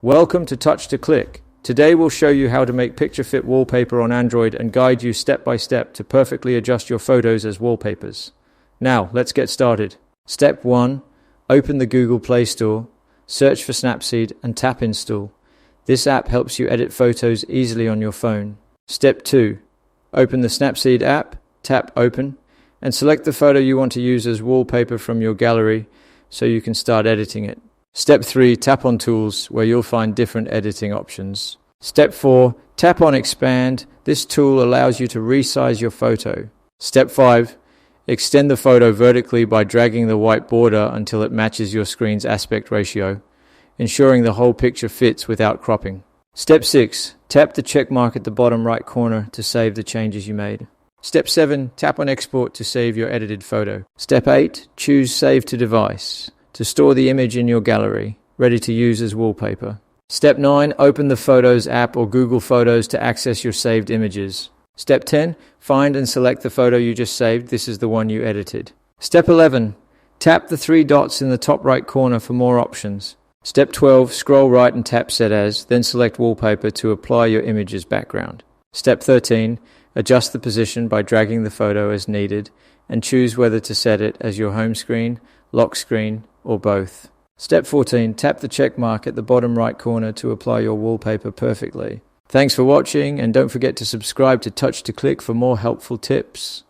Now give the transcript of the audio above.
Welcome to Touch to Click. Today we'll show you how to make picture-fit wallpaper on Android and guide you step by step to perfectly adjust your photos as wallpapers. Now, let's get started. Step 1. Open the Google Play Store, search for Snapseed and tap Install. This app helps you edit photos easily on your phone. Step 2. Open the Snapseed app, tap Open, and select the photo you want to use as wallpaper from your gallery so you can start editing it. Step 3. Tap on Tools, where you'll find different editing options. Step 4. Tap on Expand. This tool allows you to resize your photo. Step 5. Extend the photo vertically by dragging the white border until it matches your screen's aspect ratio, ensuring the whole picture fits without cropping. Step 6. Tap the check mark at the bottom right corner to save the changes you made. Step 7. Tap on Export to save your edited photo. Step 8. Choose Save to Device to store the image in your gallery, ready to use as wallpaper. Step 9. Open the Photos app or Google Photos to access your saved images. Step 10. Find and select the photo you just saved. This is the one you edited. Step 11. Tap the 3 dots in the top right corner for more options. Step 12. Scroll right and tap Set As, then select Wallpaper to apply your image's background. Step 13. Adjust the position by dragging the photo as needed and choose whether to set it as your home screen, lock screen, or both. Step 14. Tap the check mark at the bottom right corner to apply your wallpaper perfectly. Thanks for watching, and don't forget to subscribe to Touch to Click for more helpful tips.